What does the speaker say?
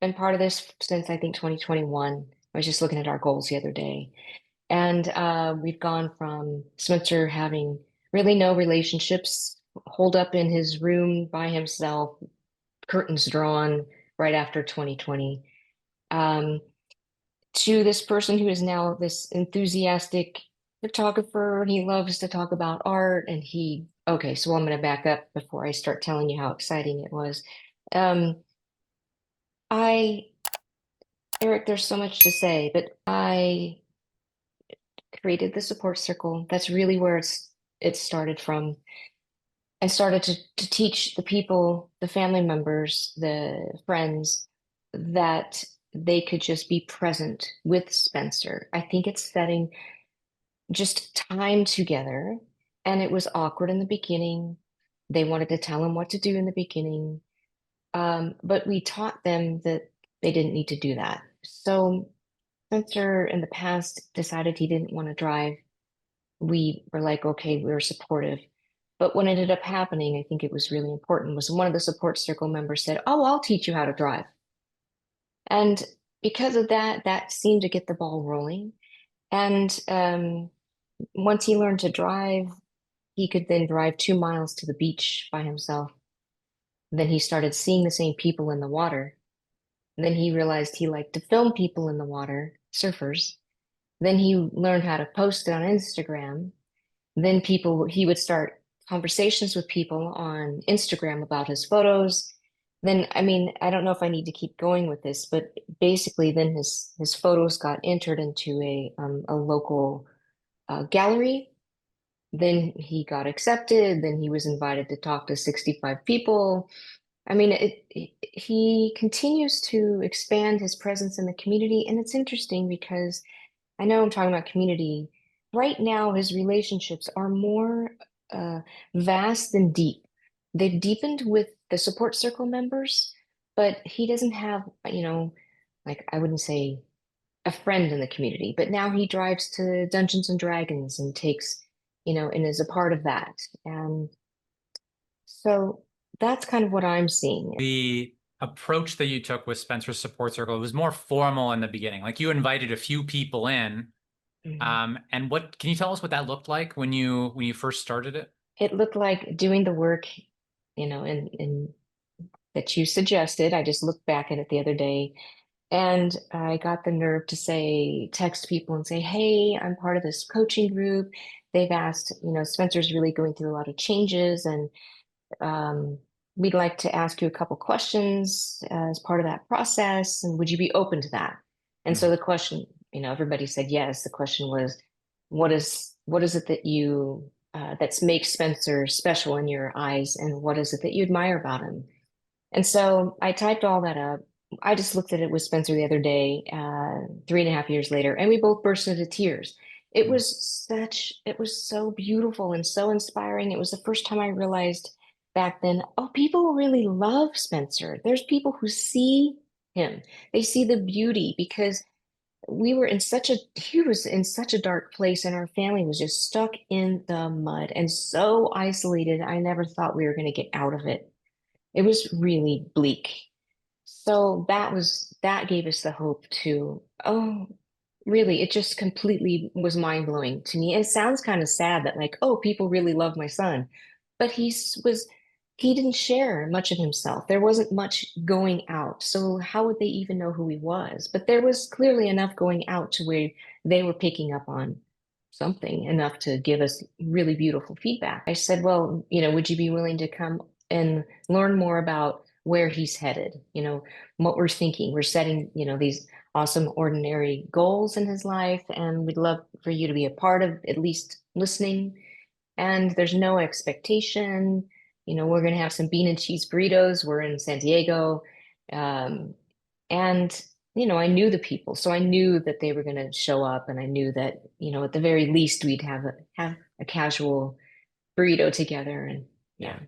been part of this since I think 2021. I was just looking at our goals the other day. And we've gone from Spencer having really no relationships, holed up in his room by himself, curtains drawn right after 2020, um, to this person who is now this enthusiastic photographer. He loves to talk about art, and okay, so I'm going to back up before I start telling you how exciting it was. Um, I, Eric, there's so much to say, but I created the support circle. That's really where it started from, and started to teach the people, the family members, the friends, that they could just be present with Spencer. I think it's setting just time together. And it was awkward in the beginning. They wanted to tell him what to do in the beginning. But we taught them that they didn't need to do that. So Spencer in the past decided he didn't want to drive. We were like, okay, we were supportive. But what ended up happening, I think it was really important, was one of the support circle members said, "Oh, I'll teach you how to drive." And because of that, that seemed to get the ball rolling. And once he learned to drive, he could then drive 2 miles to the beach by himself. Then he started seeing the same people in the water. And then he realized he liked to film people in the water, surfers. Then he learned how to post it on Instagram. Then he would start conversations with people on Instagram about his photos. Then, I mean, I don't know if I need to keep going with this, but basically then his photos got entered into a local gallery. Then he got accepted. Then he was invited to talk to 65 people. I mean, he continues to expand his presence in the community. And it's interesting because I know I'm talking about community. Right now, his relationships are more vast than deep. They've deepened with the support circle members, but he doesn't have, like I wouldn't say a friend in the community, but now he drives to Dungeons and Dragons and takes, and is a part of that. And so that's kind of what I'm seeing. The approach that you took with Spencer's support circle, it was more formal in the beginning. Like you invited a few people in. Mhm. And what can you tell us what that looked like when you first started it? It looked like doing the work, in that you suggested. I just looked back at it the other day, and I got the nerve to text people and say, "Hey, I'm part of this coaching group. They've asked, Spencer's really going through a lot of changes, and we'd like to ask you a couple questions as part of that process. And would you be open to that?" And so Mhm. the question, everybody said yes. The question was, what is it that that makes Spencer special in your eyes, and what is it that you admire about him? And so I typed all that up. I just looked at it with Spencer the other day, 3.5 years later, and we both burst into tears. It was so beautiful and so inspiring. It was the first time I realized back then, oh, people really love Spencer. There's people who see him. They see the beauty, because he was in such a dark place, and our family was just stuck in the mud and so isolated. I never thought we were going to get out of it. It was really bleak. So that gave us the hope to, oh, really, it just completely was mind blowing to me. It sounds kind of sad that, like, oh, people really love my son, but he didn't share much of himself. There wasn't much going out. So how would they even know who he was? But there was clearly enough going out to where they were picking up on something enough to give us really beautiful feedback. I said, well, would you be willing to come and learn more about where he's headed, what we're thinking? We're setting, these awesome ordinary goals in his life, and we'd love for you to be a part of at least listening. And there's no expectation. We're going to have some bean and cheese burritos. We're in San Diego. Um, and, I knew the people, so I knew that they were going to show up, and I knew that, at the very least, we'd have a casual burrito together. And Yeah. yeah.